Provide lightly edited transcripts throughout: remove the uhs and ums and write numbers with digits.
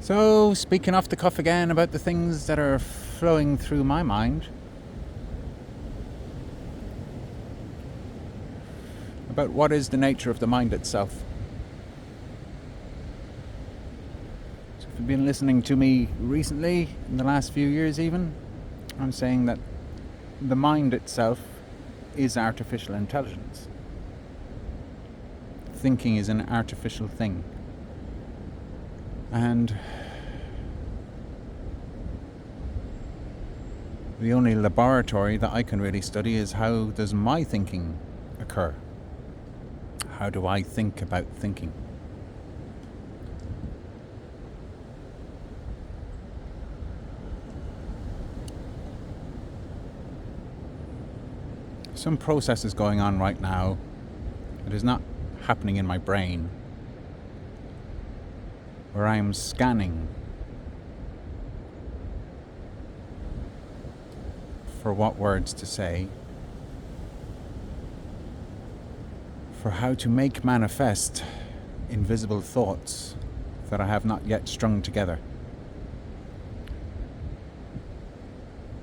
So, speaking off the cuff again about the things that are flowing through my mind, about what is the nature of the mind itself. So if you've been listening to me recently, in the last few years even, I'm saying that the mind itself is artificial intelligence. Thinking is an artificial thing. And the only laboratory that I can really study is how does my thinking occur? How do I think about thinking? Some process is going on right now. It is not happening in my brain, where I am scanning for what words to say, for how to make manifest invisible thoughts that I have not yet strung together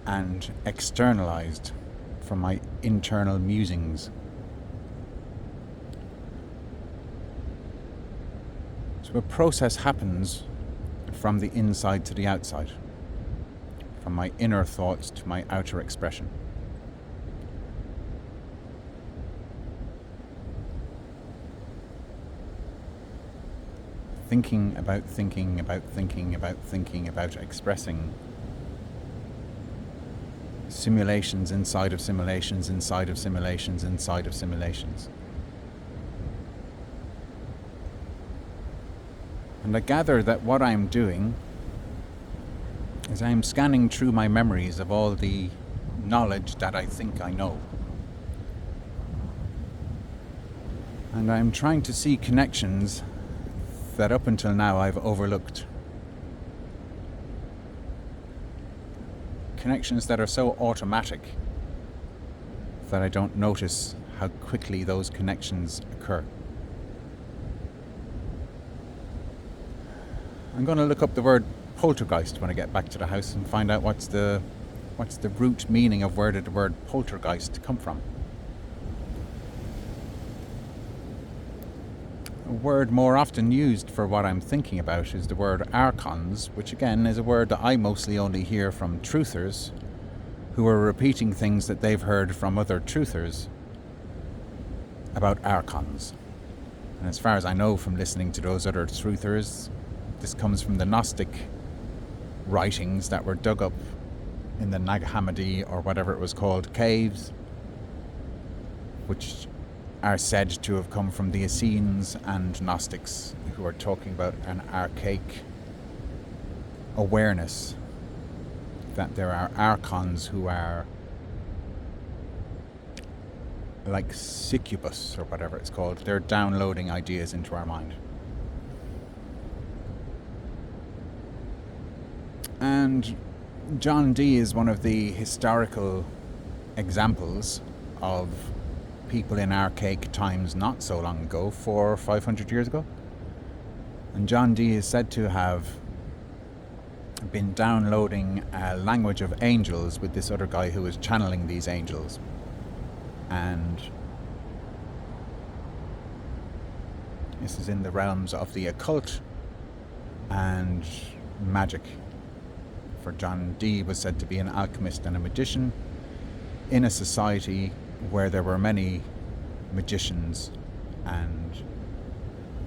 and externalized from my internal musings. So a process happens from the inside to the outside, from my inner thoughts to my outer expression. Thinking about thinking about thinking about thinking about expressing simulations inside of simulations inside of simulations inside of simulations. And I gather that what I'm doing is I'm scanning through my memories of all the knowledge that I think I know. And I'm trying to see connections that up until now I've overlooked. Connections that are so automatic that I don't notice how quickly those connections occur. I'm going to look up the word poltergeist when I get back to the house and find out what's the root meaning of where did the word poltergeist come from. A word more often used for what I'm thinking about is the word archons, which again is a word that I mostly only hear from truthers who are repeating things that they've heard from other truthers about archons. And as far as I know from listening to those other truthers, this comes from the Gnostic writings that were dug up in the Nag Hammadi or whatever it was called caves, which are said to have come from the Essenes and Gnostics, who are talking about an archaic awareness that there are archons who are like succubus or whatever it's called. They're downloading ideas into our mind. And John Dee is one of the historical examples of people in archaic times not so long ago, 400 or 500 years ago. And John Dee is said to have been downloading a language of angels with this other guy who was channeling these angels. And this is in the realms of the occult and magic. For John Dee was said to be an alchemist and a magician in a society where there were many magicians and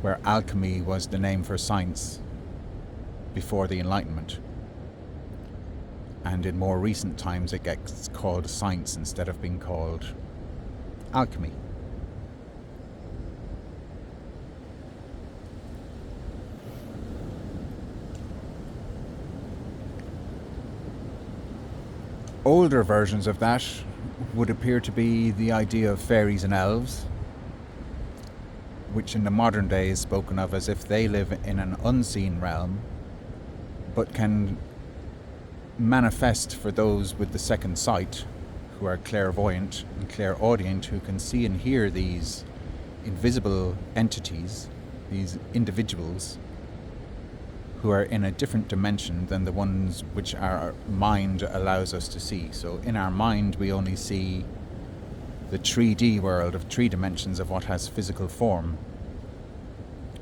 where alchemy was the name for science before the Enlightenment. And in more recent times it gets called science instead of being called alchemy. Older versions of that would appear to be the idea of fairies and elves, which in the modern day is spoken of as if they live in an unseen realm, but can manifest for those with the second sight, who are clairvoyant and clairaudient, who can see and hear these invisible entities, these individuals, who are in a different dimension than the ones which our mind allows us to see. So in our mind, we only see the 3D world of 3 dimensions of what has physical form.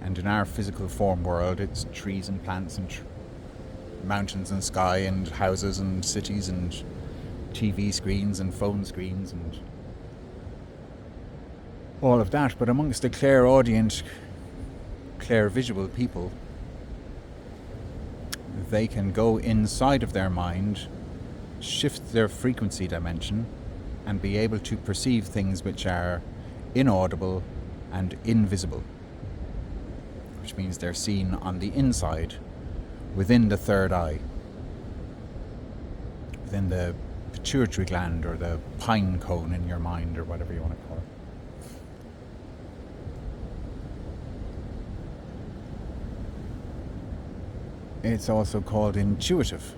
And in our physical form world, it's trees and plants and mountains and sky and houses and cities and TV screens and phone screens and all of that. But amongst the clairaudient, clairvisual people, they can go inside of their mind, shift their frequency dimension, and be able to perceive things which are inaudible and invisible, which means they're seen on the inside, within the third eye, within the pituitary gland or the pine cone in your mind, or whatever you want to call it. It's also called intuitive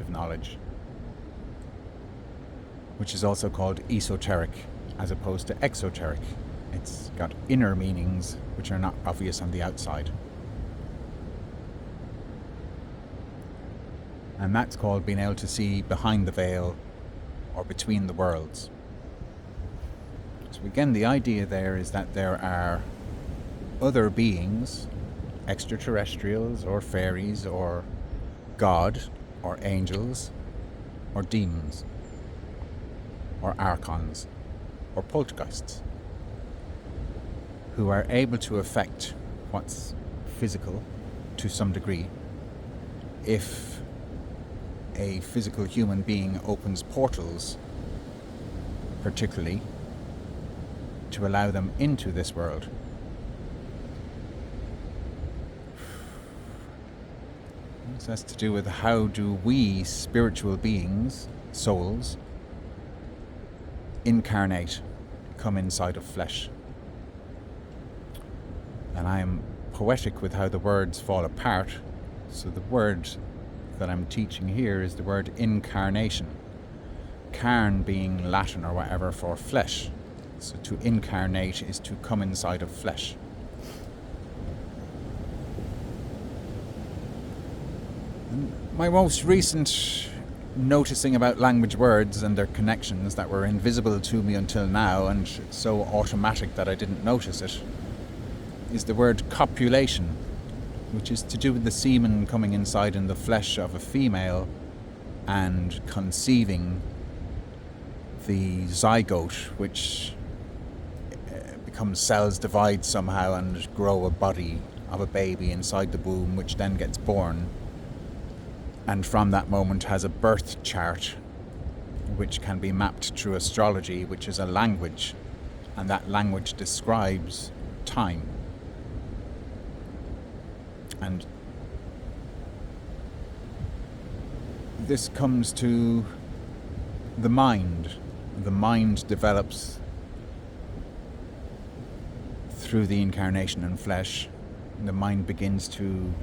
knowledge, which is also called esoteric as opposed to exoteric. It's got inner meanings which are not obvious on the outside. And that's called being able to see behind the veil or between the worlds. So again, the idea there is that there are other beings, extraterrestrials or fairies or God or angels or demons or archons or poltergeists who are able to affect what's physical to some degree. If a physical human being opens portals, particularly, to allow them into this world. This has to do with how do we, spiritual beings, souls, incarnate, come inside of flesh. And I am poetic with how the words fall apart. So the word that I'm teaching here is the word incarnation. Carn being Latin or whatever for flesh. So to incarnate is to come inside of flesh. And my most recent noticing about language words and their connections that were invisible to me until now, and so automatic that I didn't notice it, is the word copulation, which is to do with the semen coming inside in the flesh of a female and conceiving the zygote, which becomes cells divide somehow and grow a body of a baby inside the womb, which then gets born, and from that moment has a birth chart which can be mapped through astrology, which is a language, and that language describes time. And this comes to the mind. The mind develops through the incarnation in flesh. The mind begins to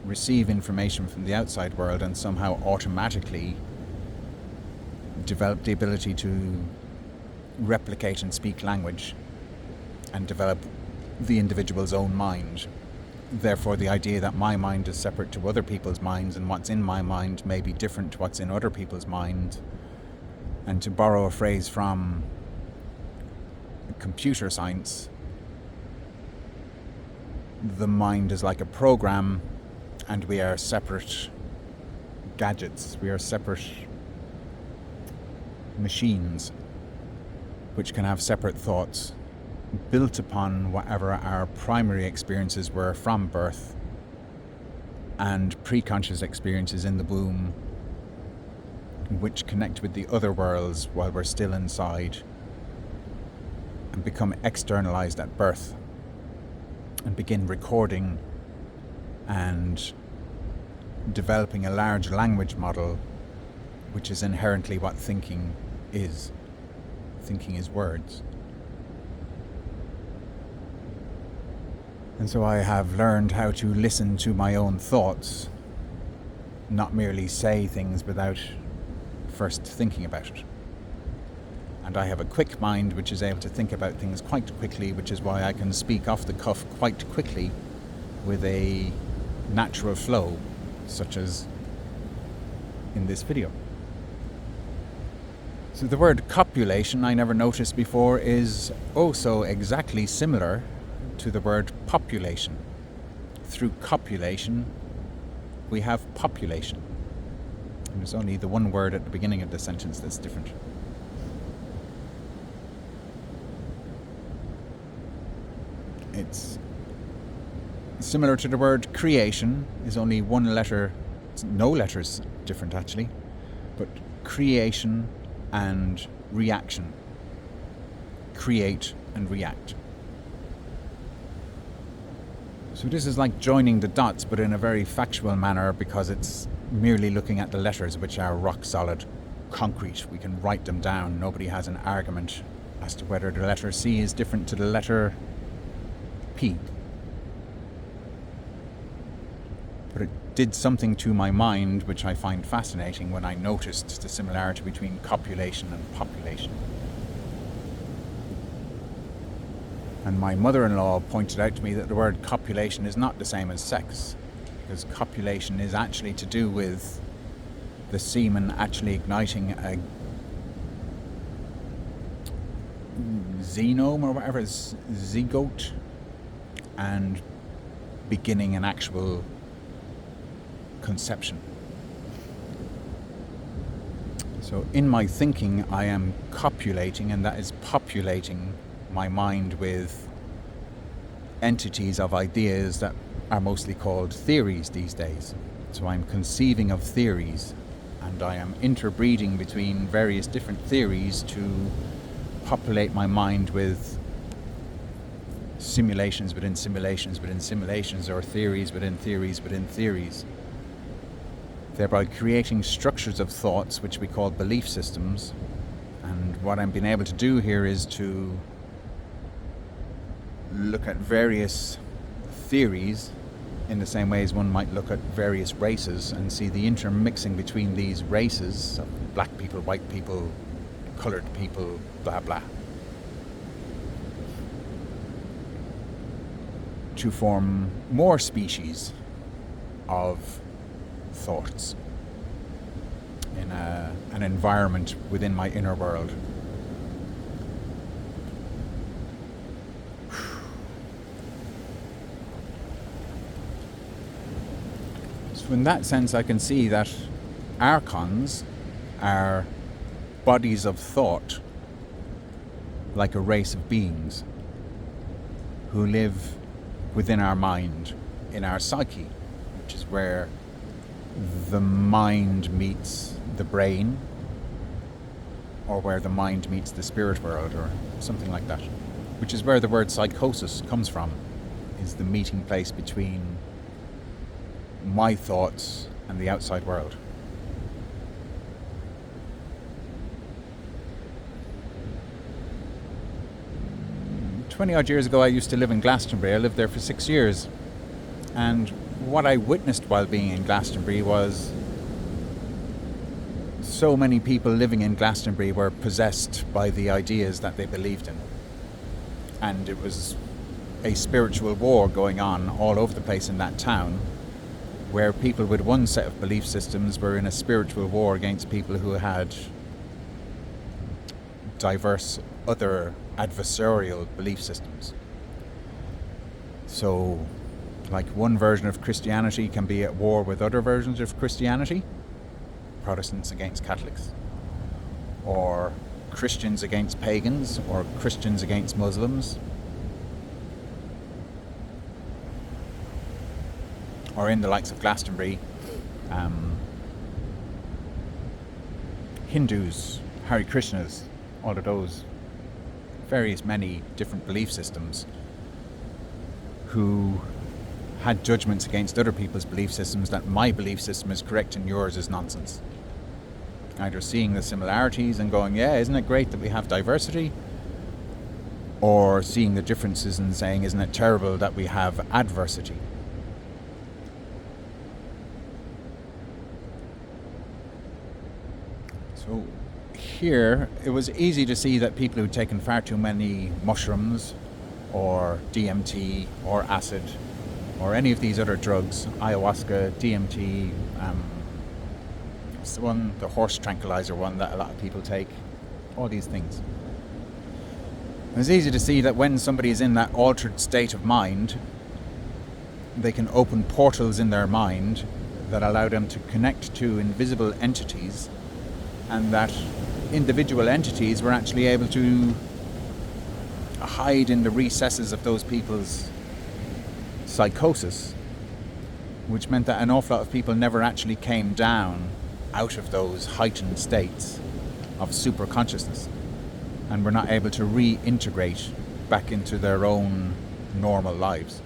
receive information from the outside world and somehow automatically develop the ability to replicate and speak language and develop the individual's own mind. Therefore, the idea that my mind is separate to other people's minds and what's in my mind may be different to what's in other people's minds. And to borrow a phrase from computer science, the mind is like a program and we are separate gadgets. We are separate machines which can have separate thoughts, built upon whatever our primary experiences were from birth and pre-conscious experiences in the womb, which connect with the other worlds while we're still inside and become externalized at birth and begin recording and developing a large language model, which is inherently what thinking is. Thinking is words. And so I have learned how to listen to my own thoughts, not merely say things without first thinking about it. And I have a quick mind which is able to think about things quite quickly, which is why I can speak off the cuff quite quickly with a natural flow, such as in this video. So the word copulation, I never noticed before, is also exactly similar to the word population. Through copulation, we have population. And there's only the one word at the beginning of the sentence that's different. It's similar to the word creation, is only one letter, no letters different actually, but creation and reaction. Create and react. So this is like joining the dots, but in a very factual manner, because it's merely looking at the letters, which are rock solid, concrete. We can write them down. Nobody has an argument as to whether the letter C is different to the letter P. But it did something to my mind which I find fascinating when I noticed the similarity between copulation and population. And my mother-in-law pointed out to me that the word copulation is not the same as sex, because copulation is actually to do with the semen actually igniting a xenome or whatever, zygote, and beginning an actual conception. So in my thinking, I am copulating, and that is populating my mind with entities of ideas that are mostly called theories these days. So I'm conceiving of theories, and I am interbreeding between various different theories to populate my mind with simulations within simulations within simulations, or theories within theories within theories, thereby creating structures of thoughts which we call belief systems. And what I'm being able to do here is to look at various theories in the same way as one might look at various races and see the intermixing between these races of black people, white people, coloured people, blah blah, to form more species of thoughts in an environment within my inner world. So in that sense, I can see that archons are bodies of thought, like a race of beings who live within our mind, in our psyche, which is where the mind meets the brain, or where the mind meets the spirit world, or something like that, which is where the word psychosis comes from, is the meeting place between my thoughts and the outside world. Odd years ago, I used to live in Glastonbury. I lived there for 6 years, and what I witnessed while being in Glastonbury was so many people living in Glastonbury were possessed by the ideas that they believed in, and it was a spiritual war going on all over the place in that town, where people with one set of belief systems were in a spiritual war against people who had diverse other adversarial belief systems. So, like, one version of Christianity can be at war with other versions of Christianity, Protestants against Catholics, or Christians against pagans, or Christians against Muslims, or in the likes of Glastonbury, Hindus, Hare Krishnas, all of those various many different belief systems who had judgments against other people's belief systems that my belief system is correct and yours is nonsense. Either seeing the similarities and going, yeah, isn't it great that we have diversity? Or seeing the differences and saying, isn't it terrible that we have adversity? So here, it was easy to see that people who'd taken far too many mushrooms or DMT or acid or any of these other drugs, ayahuasca, DMT, the horse tranquilizer one that a lot of people take, all these things. It's easy to see that when somebody is in that altered state of mind, they can open portals in their mind that allow them to connect to invisible entities, and that individual entities were actually able to hide in the recesses of those people's psychosis, which meant that an awful lot of people never actually came down out of those heightened states of super consciousness and were not able to reintegrate back into their own normal lives.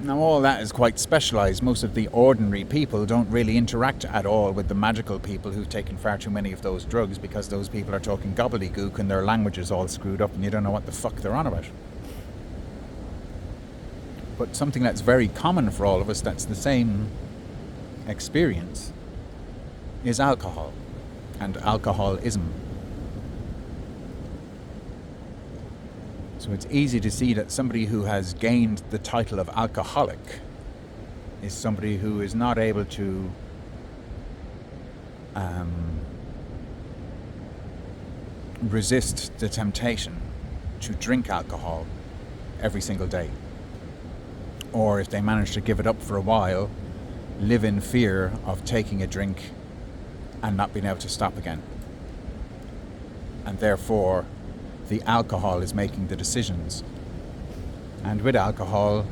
Now, all that is quite specialised. Most of the ordinary people don't really interact at all with the magical people who've taken far too many of those drugs, because those people are talking gobbledygook and their language is all screwed up and you don't know what the fuck they're on about. But something that's very common for all of us, that's the same experience, is alcohol and alcoholism. So it's easy to see that somebody who has gained the title of alcoholic is somebody who is not able to resist the temptation to drink alcohol every single day. Or if they manage to give it up for a while, live in fear of taking a drink and not being able to stop again. And therefore, the alcohol is making the decisions. And with alcohol,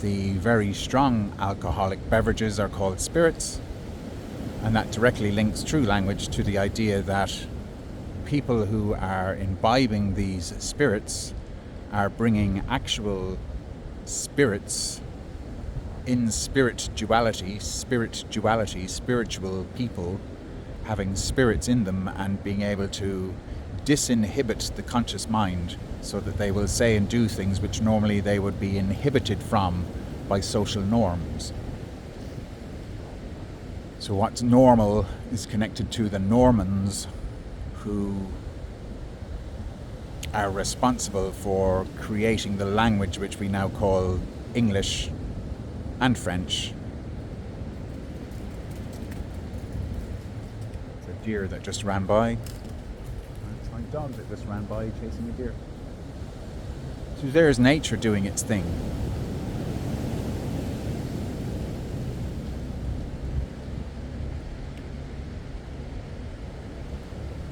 the very strong alcoholic beverages are called spirits, and that directly links through language to the idea that people who are imbibing these spirits are bringing actual spirits in spiritual people having spirits in them and being able to disinhibit the conscious mind so that they will say and do things which normally they would be inhibited from by social norms. So what's normal is connected to the Normans, who are responsible for creating the language which we now call English and French. It's a deer that just ran by. It's my dog that just ran by chasing a deer. So there's nature doing its thing.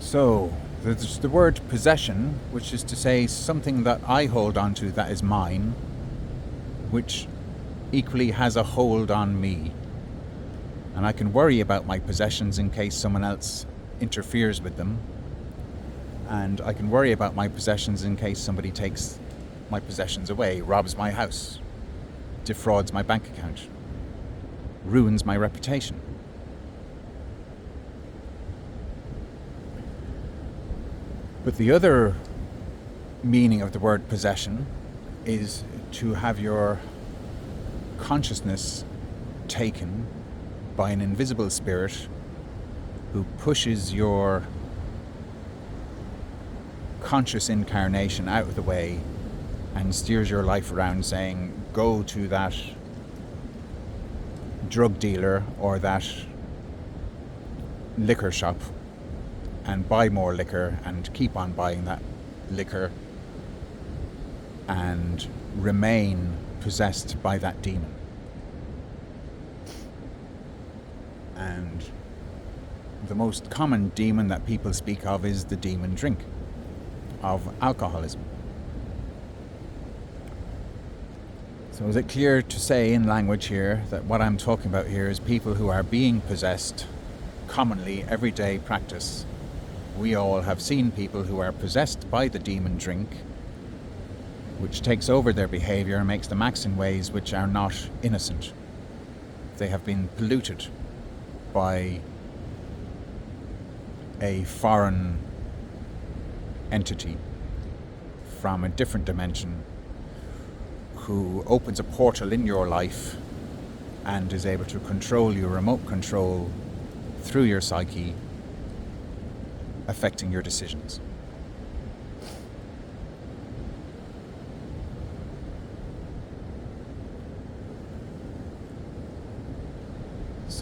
So, there's the word possession, which is to say something that I hold on to that is mine, which equally has a hold on me. And I can worry about my possessions in case someone else interferes with them. And I can worry about my possessions in case somebody takes my possessions away, robs my house, defrauds my bank account, ruins my reputation. But the other meaning of the word possession is to have your consciousness taken by an invisible spirit who pushes your conscious incarnation out of the way and steers your life around, saying, go to that drug dealer or that liquor shop and buy more liquor and keep on buying that liquor and remain possessed by that demon. And the most common demon that people speak of is the demon drink, of alcoholism. So is it clear to say in language here that what I'm talking about here is people who are being possessed commonly, everyday practice? We all have seen people who are possessed by the demon drink, which takes over their behavior and makes them act in ways which are not innocent. They have been polluted by a foreign entity from a different dimension who opens a portal in your life and is able to control you, remote control through your psyche, affecting your decisions.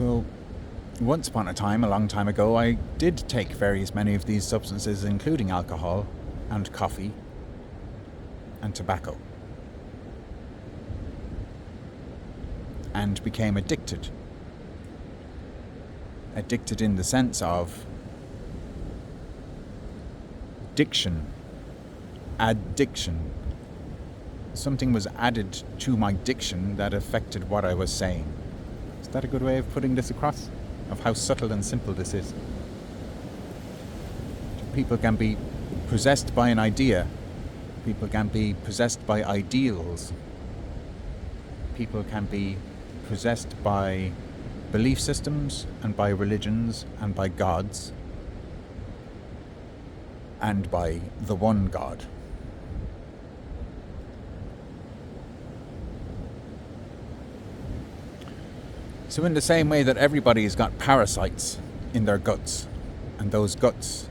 So, once upon a time, a long time ago, I did take various many of these substances, including alcohol and coffee and tobacco, and became addicted. Addicted in the sense of diction, addiction. Something was added to my diction that affected what I was saying. Is that a good way of putting this across? Of how subtle and simple this is. People can be possessed by an idea. People can be possessed by ideals. People can be possessed by belief systems and by religions and by gods and by the one God. So in the same way that everybody's got parasites in their guts, and those guts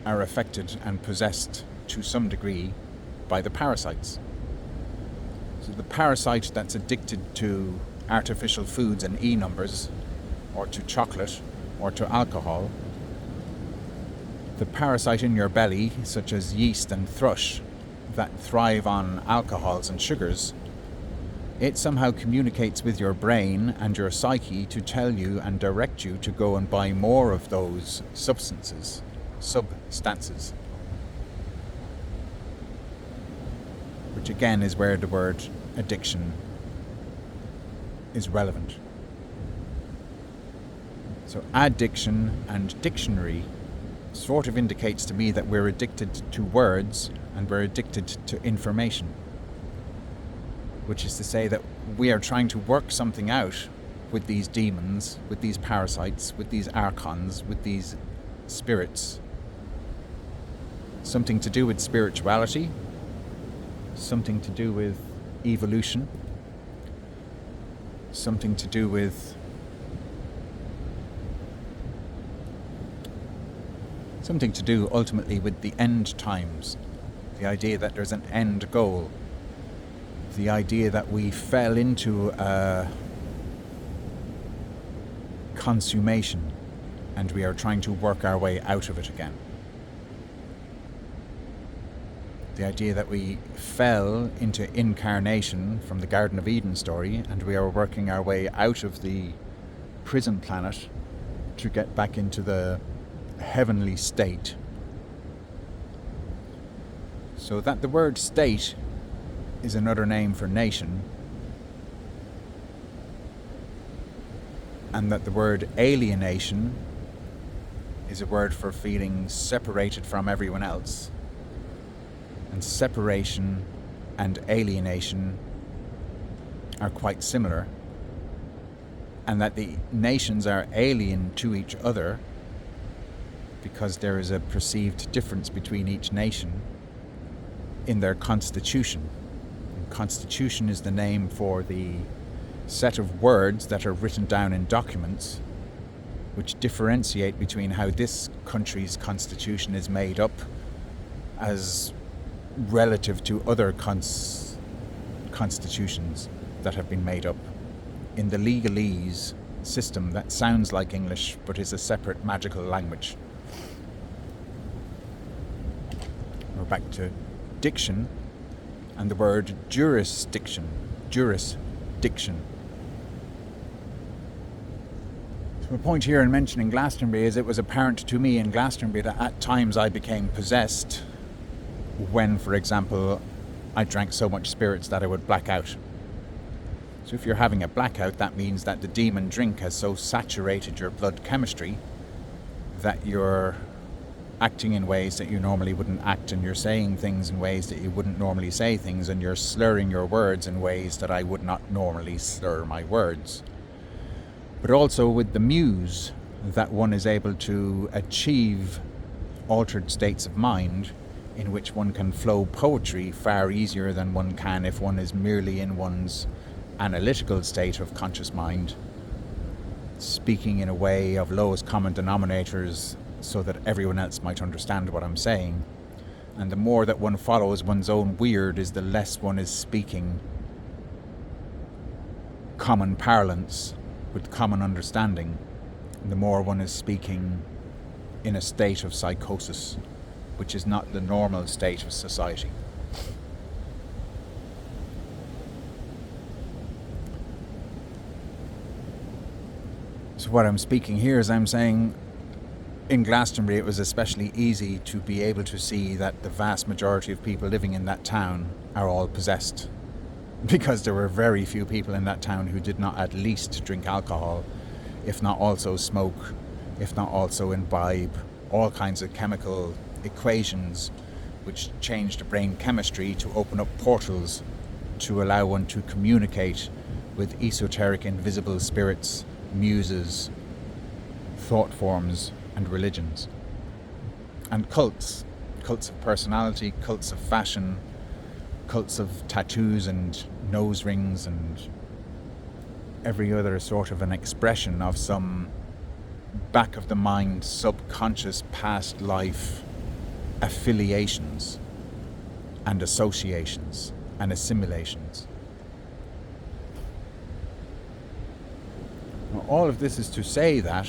are affected and possessed to some degree by the parasites. So the parasite that's addicted to artificial foods and e-numbers, or to chocolate, or to alcohol, the parasite in your belly, such as yeast and thrush, that thrive on alcohols and sugars, it somehow communicates with your brain and your psyche to tell you and direct you to go and buy more of those substances, which again is where the word addiction is relevant. So addiction and dictionary sort of indicates to me that we're addicted to words and we're addicted to information, which is to say that we are trying to work something out with these demons, with these parasites, with these archons, with these spirits. Something to do with spirituality, something to do with evolution, something to do with ultimately with the end times, the idea that there's an end goal, the idea that we fell into a consummation and we are trying to work our way out of it again. The idea that we fell into incarnation from the Garden of Eden story and we are working our way out of the prison planet to get back into the heavenly state. So that the word state is another name for nation, and that the word alienation is a word for feeling separated from everyone else, and separation and alienation are quite similar, and that the nations are alien to each other because there is a perceived difference between each nation in their constitution. Constitution is the name for the set of words that are written down in documents which differentiate between how this country's constitution is made up as relative to other constitutions that have been made up in the legalese system that sounds like English but is a separate magical language. We're back to diction and the word jurisdiction. So the point here in mentioning Glastonbury is it was apparent to me in Glastonbury that at times I became possessed when, for example, I drank so much spirits that I would black out. So if you're having a blackout, that means that the demon drink has so saturated your blood chemistry that you're acting in ways that you normally wouldn't act, and you're saying things in ways that you wouldn't normally say things, and you're slurring your words in ways that I would not normally slur my words. But also with the muse, that one is able to achieve altered states of mind in which one can flow poetry far easier than one can if one is merely in one's analytical state of conscious mind, speaking in a way of lowest common denominators so that everyone else might understand what I'm saying. And the more that one follows one's own weird is the less one is speaking common parlance with common understanding, the more one is speaking in a state of psychosis, which is not the normal state of society. So what I'm speaking here is I'm saying in Glastonbury it was especially easy to be able to see that the vast majority of people living in that town are all possessed, because there were very few people in that town who did not at least drink alcohol, if not also smoke, if not also imbibe all kinds of chemical equations which change the brain chemistry to open up portals to allow one to communicate with esoteric invisible spirits, muses, thought forms and religions. And cults of personality, cults of fashion, cults of tattoos and nose rings and every other sort of an expression of some back of the mind, subconscious past life affiliations and associations and assimilations. Now, all of this is to say that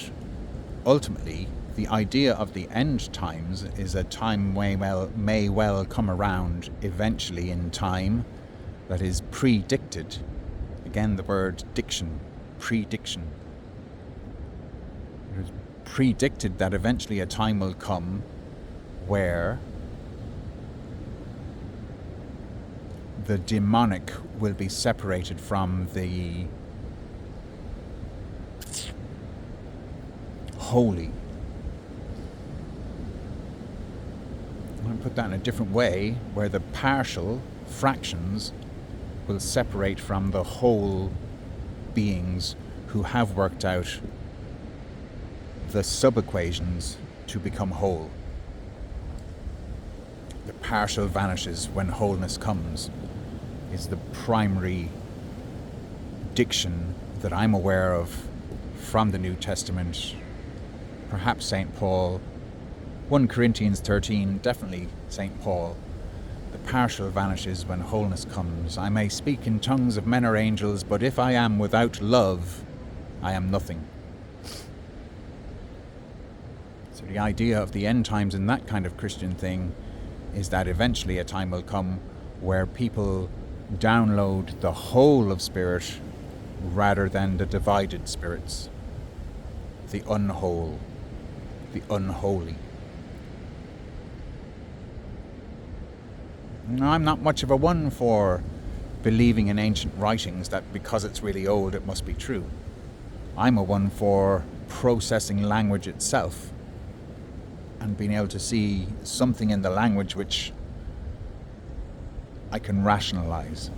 ultimately the idea of the end times is a time may well come around eventually in time that is predicted. Again, the word diction, prediction. It is predicted that eventually a time will come where the demonic will be separated from the holy. I'm going to put that in a different way, where the partial fractions will separate from the whole beings who have worked out the sub-equations to become whole. The partial vanishes when wholeness comes is the primary diction that I'm aware of from the New Testament. Perhaps St. Paul, 1 Corinthians 13, definitely St. Paul. The partial vanishes when wholeness comes. I may speak in tongues of men or angels, but if I am without love, I am nothing. So the idea of the end times in that kind of Christian thing is that eventually a time will come where people download the whole of spirit rather than the divided spirits, the unwhole, the unholy. Now, I'm not much of a one for believing in ancient writings that because it's really old it must be true. I'm a one for processing language itself and being able to see something in the language which I can rationalize.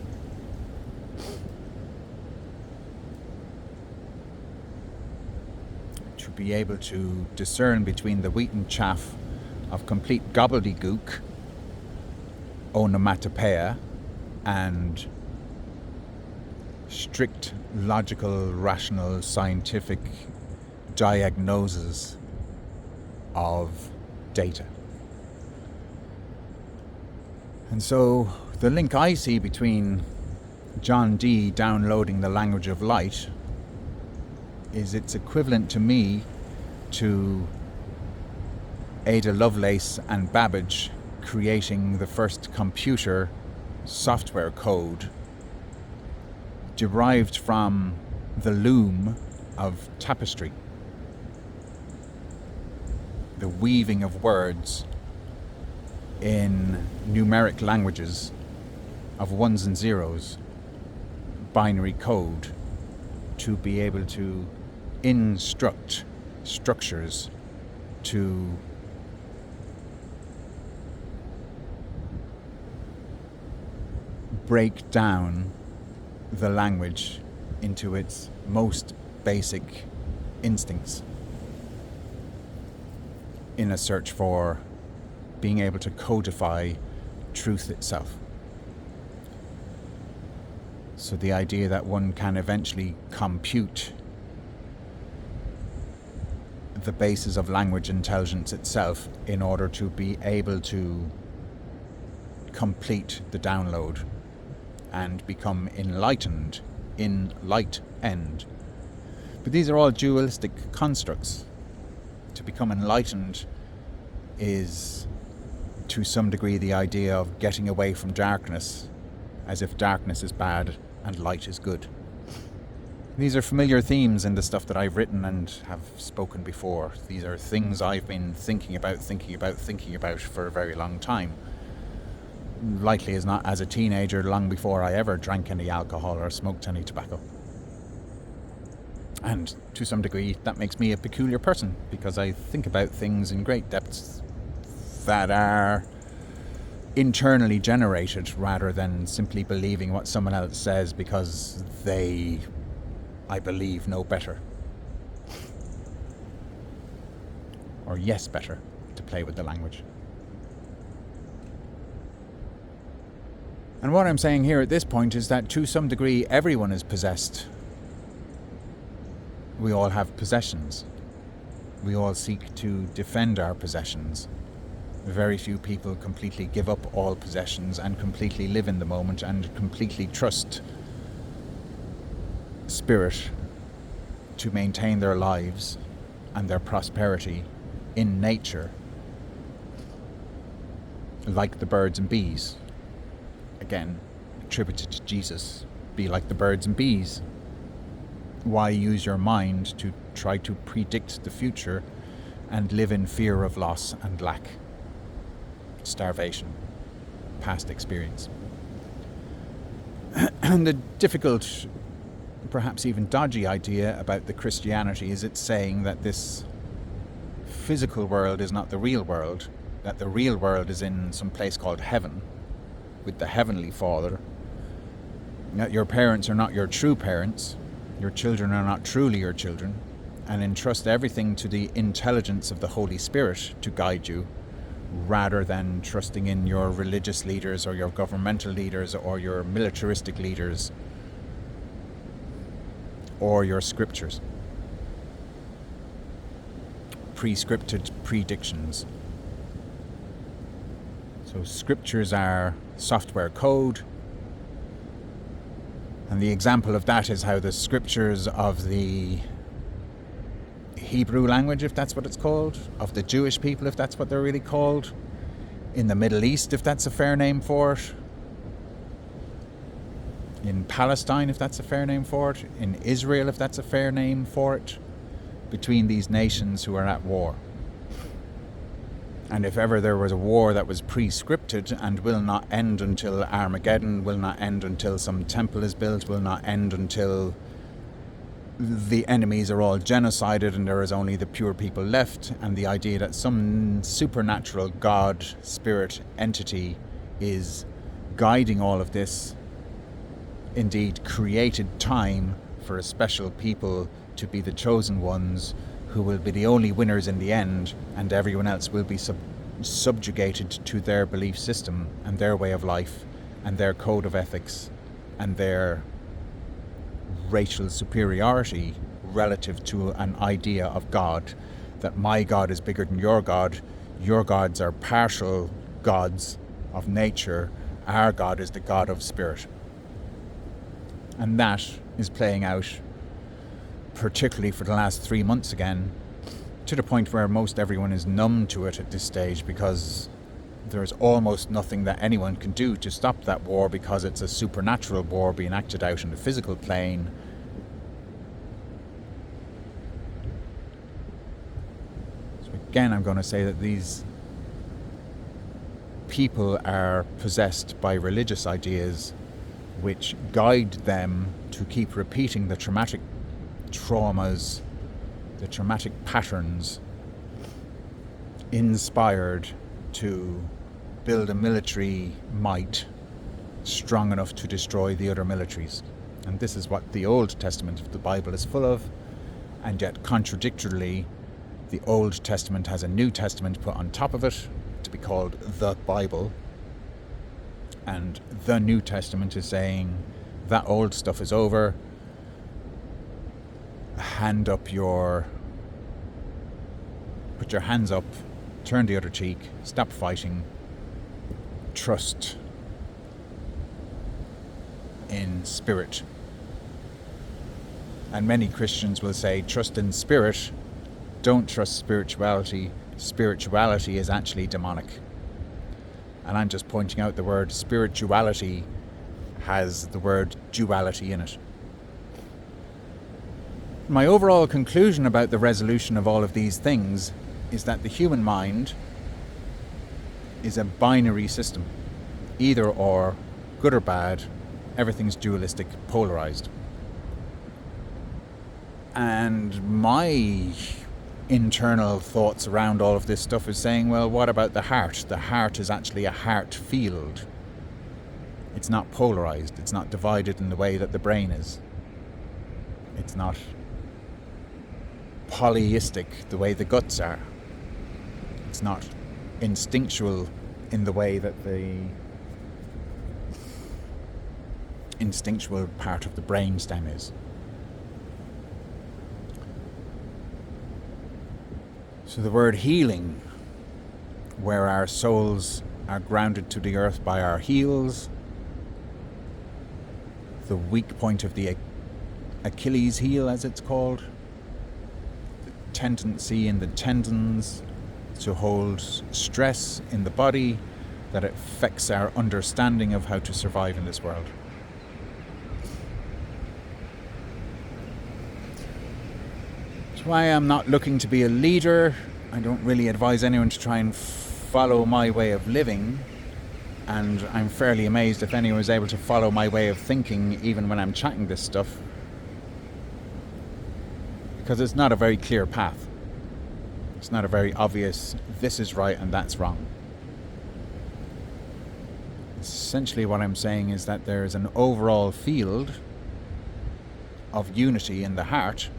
To be able to discern between the wheat and chaff of complete gobbledygook, onomatopoeia, and strict logical, rational, scientific diagnosis of data. And so the link I see between John Dee downloading the language of light is it's equivalent to me to Ada Lovelace and Babbage creating the first computer software code derived from the loom of tapestry, the weaving of words in numeric languages of ones and zeros, binary code, to be able to instruct structures to break down the language into its most basic instincts in a search for being able to codify truth itself. So the idea that one can eventually compute the basis of language intelligence itself in order to be able to complete the download and become enlightened in light end. But these are all dualistic constructs. To become enlightened is, to some degree, the idea of getting away from darkness, as if darkness is bad and light is good. These are familiar themes in the stuff that I've written and have spoken before. These are things I've been thinking about for a very long time. Likely as not as a teenager, long before I ever drank any alcohol or smoked any tobacco. And to some degree, that makes me a peculiar person, because I think about things in great depths that are internally generated rather than simply believing what someone else says because they, I believe, know better. Or yes, better, to play with the language. And what I'm saying here at this point is that to some degree everyone is possessed. We all have possessions. We all seek to defend our possessions. Very few people completely give up all possessions and completely live in the moment and completely trust spirit to maintain their lives and their prosperity in nature, like the birds and bees. Again, attributed to Jesus, be like the birds and bees. Why use your mind to try to predict the future and live in fear of loss and lack, starvation, past experience? And the difficult, perhaps even dodgy idea about the Christianity is it's saying that this physical world is not the real world, that the real world is in some place called heaven with the Heavenly Father, that your parents are not your true parents, your children are not truly your children, and entrust everything to the intelligence of the Holy Spirit to guide you, rather than trusting in your religious leaders or your governmental leaders or your militaristic leaders or your scriptures. Prescripted predictions. So scriptures are software code, and the example of that is how the scriptures of the Hebrew language, if that's what it's called, of the Jewish people, if that's what they're really called, in the Middle East, if that's a fair name for it, in Palestine, if that's a fair name for it, in Israel, if that's a fair name for it, between these nations who are at war. And if ever there was a war that was pre-scripted and will not end until Armageddon, will not end until some temple is built, will not end until the enemies are all genocided and there is only the pure people left, and the idea that some supernatural God, spirit, entity is guiding all of this, indeed created time for a special people to be the chosen ones who will be the only winners in the end, and everyone else will be subjugated to their belief system and their way of life and their code of ethics and their racial superiority relative to an idea of God, that my God is bigger than your gods are partial gods of nature, our God is the God of spirit. And that is playing out particularly for the last 3 months again, to the point where most everyone is numb to it at this stage, because there's almost nothing that anyone can do to stop that war, because it's a supernatural war being acted out in the physical plane. So again, I'm going to say that these people are possessed by religious ideas which guide them to keep repeating the traumatic traumas, the traumatic patterns, inspired to build a military might strong enough to destroy the other militaries. And this is what the Old Testament of the Bible is full of, and yet contradictorily the Old Testament has a New Testament put on top of it to be called the Bible, and the New Testament is saying that old stuff is over. Put your hands up, turn the other cheek, stop fighting, trust in spirit, And many Christians will say, trust in spirit, don't trust spirituality. Spirituality is actually demonic. And I'm just pointing out the word spirituality has the word duality in it. My overall conclusion about the resolution of all of these things is that the human mind is a binary system. Either or, good or bad, everything's dualistic, polarized. And my internal thoughts around all of this stuff is saying, well, what about the heart? The heart is actually a heart field. It's not polarized. It's not divided in the way that the brain is. It's not polyistic the way the guts are. It's not instinctual in the way that the instinctual part of the brain stem is. So the word healing, where our souls are grounded to the earth by our heels, the weak point of the Achilles heel, as it's called, the tendency in the tendons to hold stress in the body that affects our understanding of how to survive in this world. That's why I'm not looking to be a leader. I don't really advise anyone to try and follow my way of living. And I'm fairly amazed if anyone was able to follow my way of thinking even when I'm chatting this stuff. Because it's not a very clear path. It's not a very obvious, this is right and that's wrong. Essentially what I'm saying is that there's an overall field of unity in the heart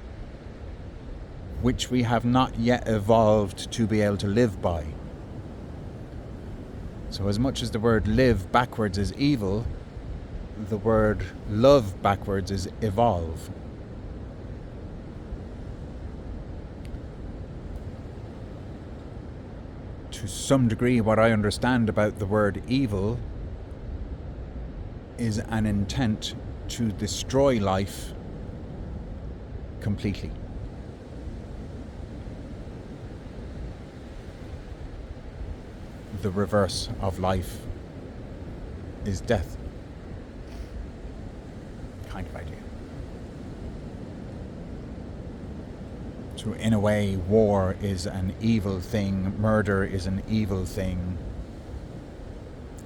which we have not yet evolved to be able to live by. So as much as the word live backwards is evil, the word love backwards is evolve. To some degree, what I understand about the word evil is an intent to destroy life completely. The reverse of life is death. Kind of idea. So in a way, war is an evil thing, murder is an evil thing.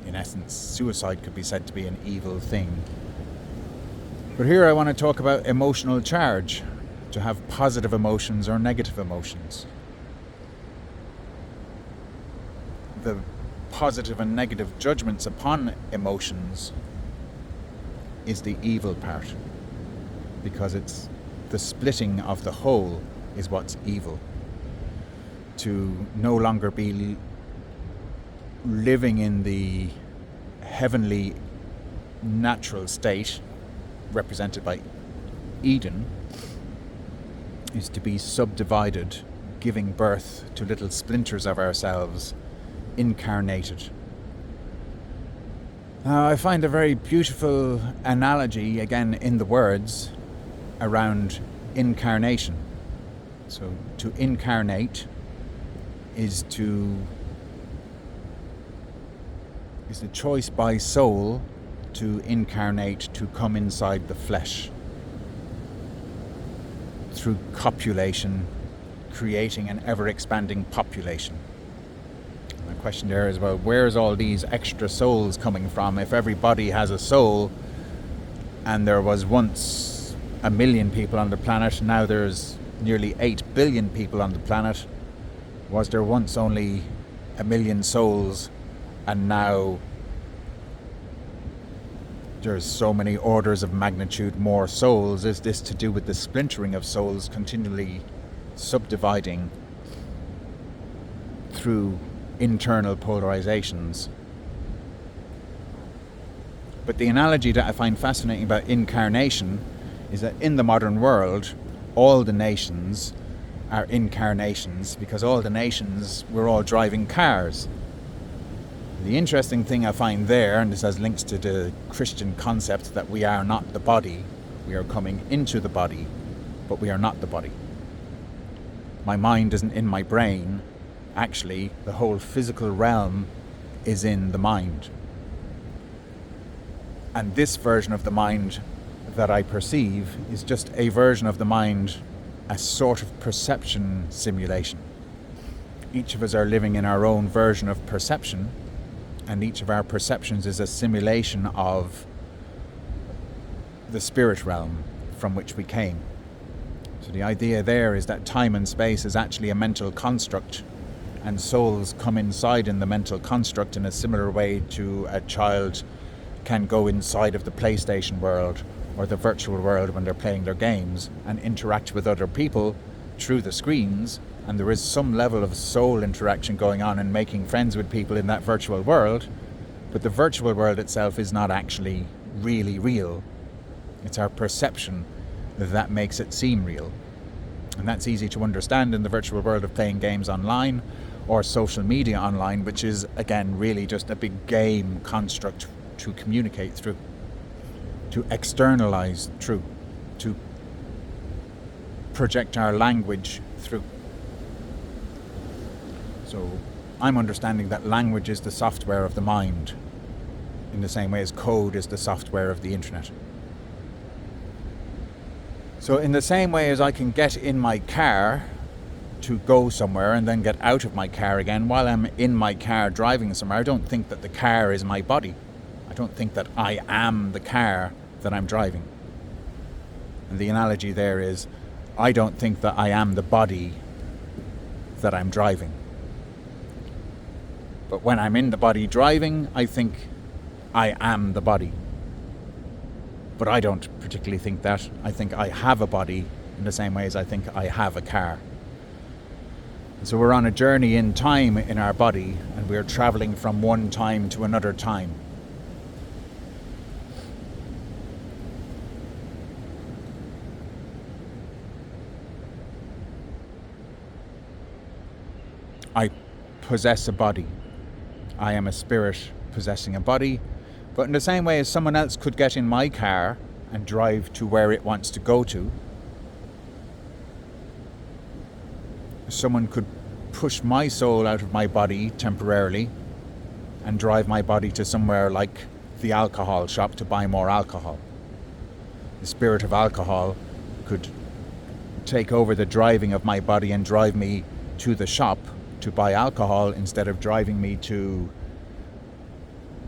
In essence, suicide could be said to be an evil thing. But here I want to talk about emotional charge, to have positive emotions or negative emotions. The positive and negative judgments upon emotions is the evil part, because it's the splitting of the whole is what's evil. To no longer be living in the heavenly natural state represented by Eden is to be subdivided, giving birth to little splinters of ourselves, incarnated. Now, I find a very beautiful analogy, again in the words, around incarnation. So to incarnate is the choice by soul to incarnate, to come inside the flesh through copulation, creating an ever-expanding population. The question there is, well, where's all these extra souls coming from? If everybody has a soul and there was once 1 million people on the planet, now there's nearly 8 billion people on the planet, was there once only 1 million souls and now there's so many orders of magnitude more souls? Is this to do with the splintering of souls continually subdividing through internal polarizations? But the analogy that I find fascinating about incarnation is that in the modern world, all the nations are incarnations, because all the nations, we're all driving cars. The interesting thing I find there, and this has links to the Christian concept that we are not the body, we are coming into the body, but we are not the body. My mind isn't in my brain. Actually, the whole physical realm is in the mind. And this version of the mind that I perceive is just a version of the mind, a sort of perception simulation. Each of us are living in our own version of perception, and each of our perceptions is a simulation of the spirit realm from which we came. So the idea there is that time and space is actually a mental construct, and souls come inside in the mental construct in a similar way to a child can go inside of the PlayStation world or the virtual world when they're playing their games and interact with other people through the screens, and there is some level of soul interaction going on and making friends with people in that virtual world, but the virtual world itself is not actually really real. It's our perception that makes it seem real. And that's easy to understand in the virtual world of playing games online or social media online, which is, again, really just a big game construct to communicate through, to externalize through, to project our language through. So I'm understanding that language is the software of the mind, in the same way as code is the software of the internet. So in the same way as I can get in my car to go somewhere and then get out of my car again while I'm in my car driving somewhere, I don't think that the car is my body. I don't think that I am the car that I'm driving. And the analogy there is, I don't think that I am the body that I'm driving. But when I'm in the body driving, I think I am the body. But I don't particularly think that. I think I have a body in the same way as I think I have a car. And so we're on a journey in time in our body, and we're traveling from one time to another time. I possess a body. I am a spirit possessing a body. But in the same way as someone else could get in my car and drive to where it wants to go to, someone could push my soul out of my body temporarily and drive my body to somewhere like the alcohol shop to buy more alcohol. The spirit of alcohol could take over the driving of my body and drive me to the shop to buy alcohol instead of driving me to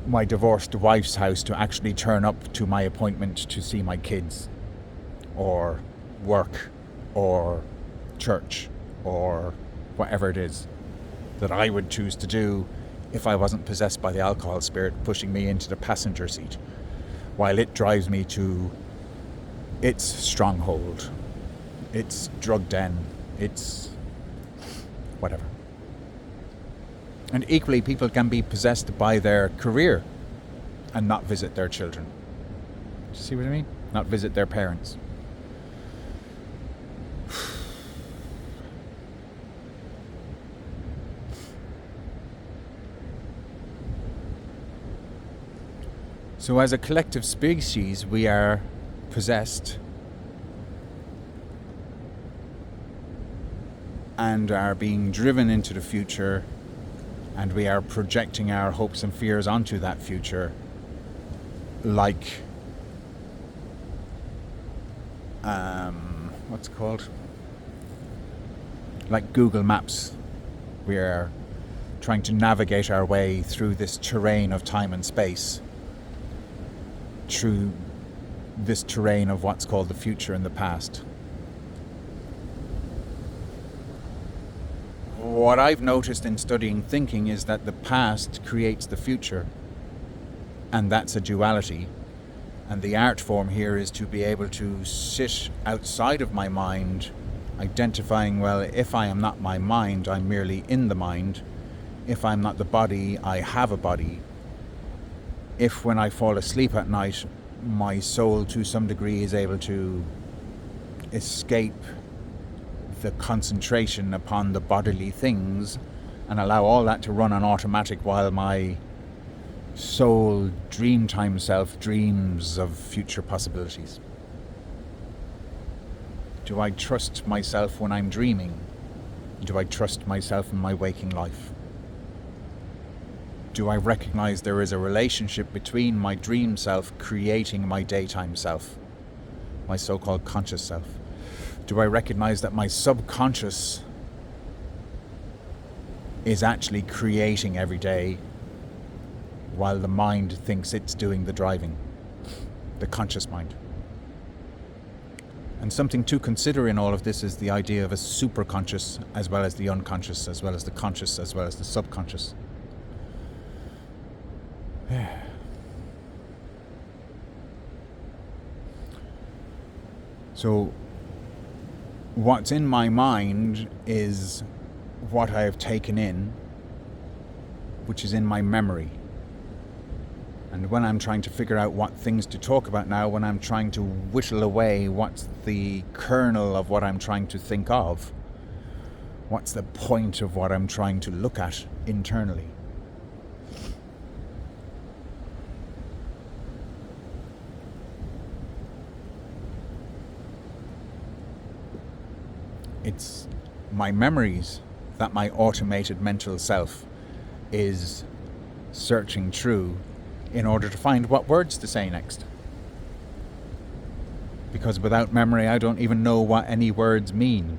my divorced wife's house to actually turn up to my appointment to see my kids, or work, or church, or whatever it is that I would choose to do if I wasn't possessed by the alcohol spirit pushing me into the passenger seat while it drives me to its stronghold, its drug den, its whatever. And equally, people can be possessed by their career and not visit their children. Do you see what I mean? Not visit their parents. So as a collective species, we are possessed and are being driven into the future, and we are projecting our hopes and fears onto that future like what's it called? Like Google Maps. We are trying to navigate our way through this terrain of time and space, through this terrain of what's called the future and the past. What I've noticed in studying thinking is that the past creates the future, and that's a duality. And the art form here is to be able to sit outside of my mind, identifying, well, if I am not my mind, I'm merely in the mind. If I'm not the body, I have a body. If when I fall asleep at night, my soul to some degree is able to escape the concentration upon the bodily things and allow all that to run on automatic while my soul dreamtime self dreams of future possibilities. Do I trust myself when I'm dreaming? Do I trust myself in my waking life? Do I recognize there is a relationship between my dream self creating my daytime self, my so-called conscious self? Do I recognize that my subconscious is actually creating every day while the mind thinks it's doing the driving, the conscious mind? And something to consider in all of this is the idea of a superconscious, as well as the unconscious, as well as the conscious, as well as the subconscious. So what's in my mind is what I have taken in, which is in my memory. And when I'm trying to figure out what things to talk about now, when I'm trying to whittle away what's the kernel of what I'm trying to think of, what's the point of what I'm trying to look at internally? It's my memories that my automated mental self is searching through in order to find what words to say next. Because without memory, I don't even know what any words mean.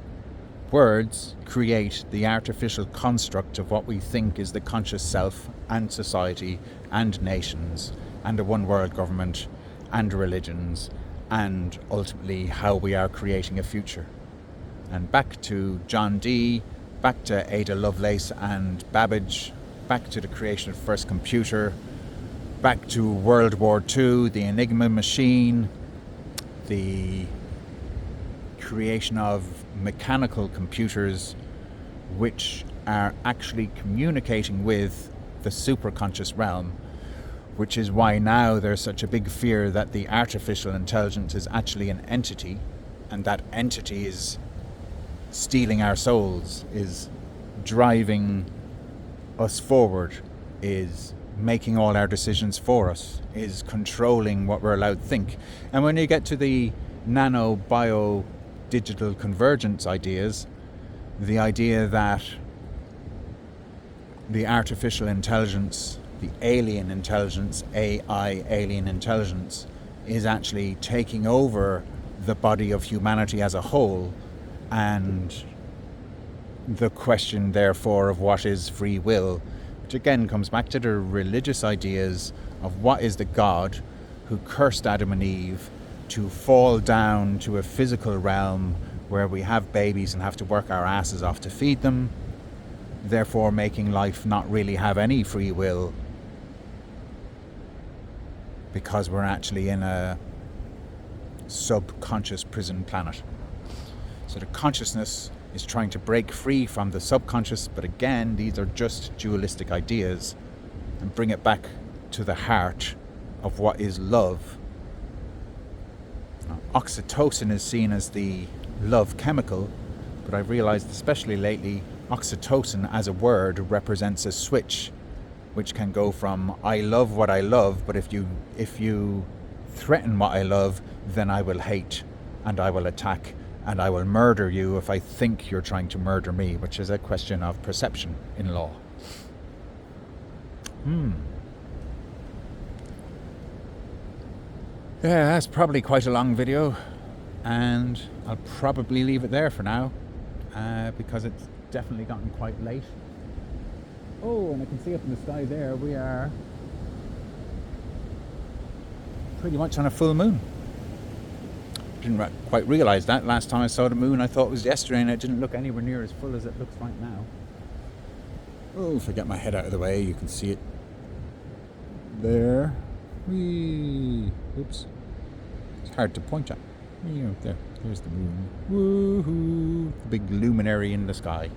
Words create the artificial construct of what we think is the conscious self and society and nations and a one world government and religions and ultimately how we are creating a future. And back to John Dee, back to Ada Lovelace and Babbage, back to the creation of the first computer, back to World War II, the Enigma machine, the creation of mechanical computers which are actually communicating with the superconscious realm, which is why now there's such a big fear that the artificial intelligence is actually an entity, and that entity is stealing our souls, is driving us forward, is making all our decisions for us, is controlling what we're allowed to think. And when you get to the nano bio digital convergence ideas, the idea that the artificial intelligence, the alien intelligence, AI, alien intelligence, is actually taking over the body of humanity as a whole, and the question therefore of what is free will, which again comes back to the religious ideas of what is the God who cursed Adam and Eve to fall down to a physical realm where we have babies and have to work our asses off to feed them, therefore making life not really have any free will, because we're actually in a subconscious prison planet. So the consciousness is trying to break free from the subconscious, but again, these are just dualistic ideas, and bring it back to the heart of what is love. Now, oxytocin is seen as the love chemical, but I've realized, especially lately, oxytocin as a word represents a switch, which can go from I love what I love, but if you threaten what I love, then I will hate and I will attack and I will murder you if I think you're trying to murder me, which is a question of perception in law. Yeah, that's probably quite a long video, and I'll probably leave it there for now, because it's definitely gotten quite late. Oh, and I can see up in the sky there, we are pretty much on a full moon. Didn't quite realise that. Last time I saw the moon I thought it was yesterday, and it didn't look anywhere near as full as it looks right now. Oh, if I get my head out of the way, you can see it there. Whee! Oops. It's hard to point at. There's the moon. Woohoo! The big luminary in the sky.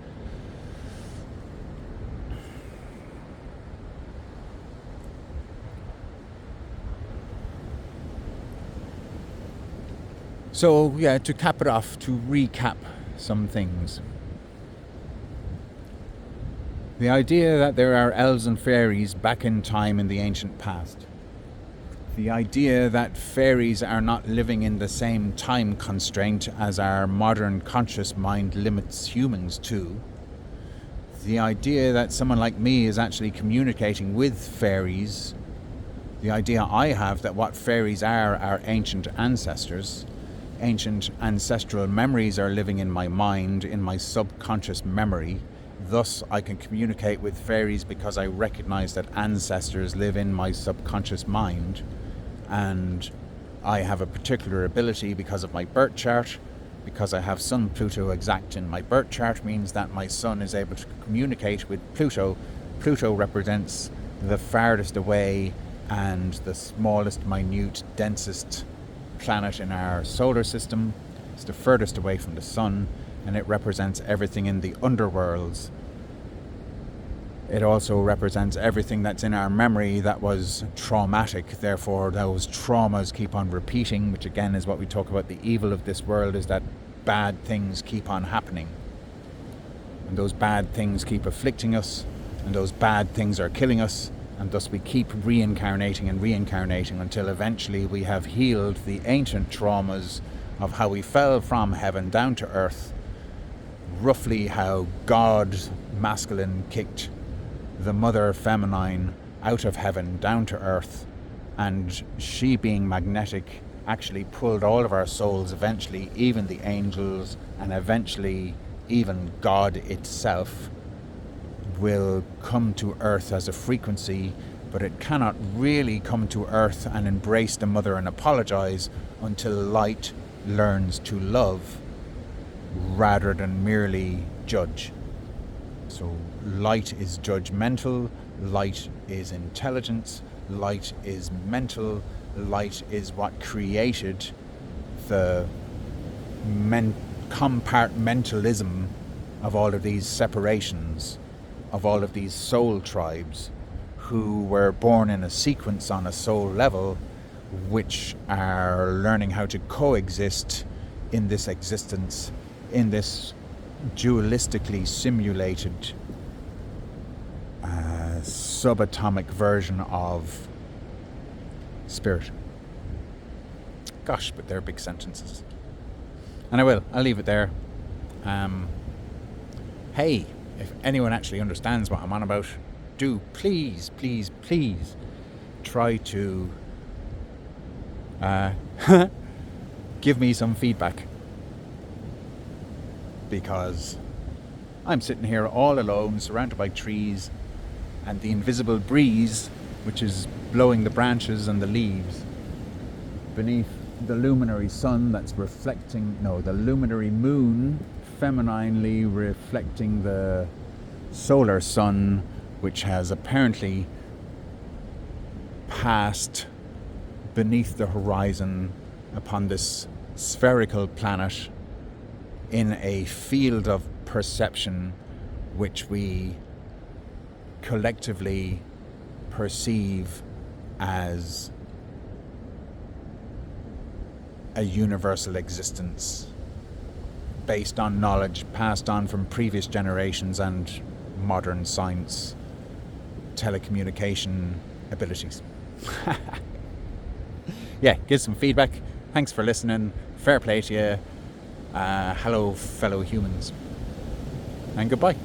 So, yeah, to cap it off, to recap some things. The idea that there are elves and fairies back in time in the ancient past. The idea that fairies are not living in the same time constraint as our modern conscious mind limits humans to. The idea that someone like me is actually communicating with fairies. The idea I have that what fairies are ancient ancestors. Ancient ancestral memories are living in my mind, in my subconscious memory. Thus, I can communicate with fairies because I recognize that ancestors live in my subconscious mind. And I have a particular ability because of my birth chart. Because I have Sun Pluto exact in my birth chart means that my Sun is able to communicate with Pluto. Pluto represents the farthest away and the smallest, minute, densest planet in our solar system. It's the furthest away from the Sun, and it represents everything in the underworlds. It also represents everything that's in our memory that was traumatic. Therefore, those traumas keep on repeating, which again is what we talk about. The evil of this world is that bad things keep on happening. And those bad things keep afflicting us, and those bad things are killing us, and thus we keep reincarnating and reincarnating until eventually we have healed the ancient traumas of how we fell from heaven down to earth. Roughly how God, masculine, kicked the mother feminine out of heaven down to earth, and she, being magnetic, actually pulled all of our souls eventually, even the angels, and eventually even God itself will come to earth as a frequency, but it cannot really come to earth and embrace the mother and apologize until light learns to love rather than merely judge. So light is judgmental, light is intelligence, light is mental, light is what created the compartmentalism of all of these separations, of all of these soul tribes who were born in a sequence on a soul level, which are learning how to coexist in this existence, in this dualistically simulated subatomic version of spirit. Gosh, but they're big sentences. And I'll leave it there. Hey, if anyone actually understands what I'm on about, do please try to give me some feedback. Because I'm sitting here all alone, surrounded by trees, and the invisible breeze, which is blowing the branches and the leaves, beneath the luminary sun that's the luminary moon, femininely reflecting the solar sun, which has apparently passed beneath the horizon upon this spherical planet in a field of perception which we collectively perceive as a universal existence based on knowledge passed on from previous generations and modern science telecommunication abilities. Yeah, give some feedback. Thanks for listening. Fair play to you. Hello, fellow humans. And goodbye.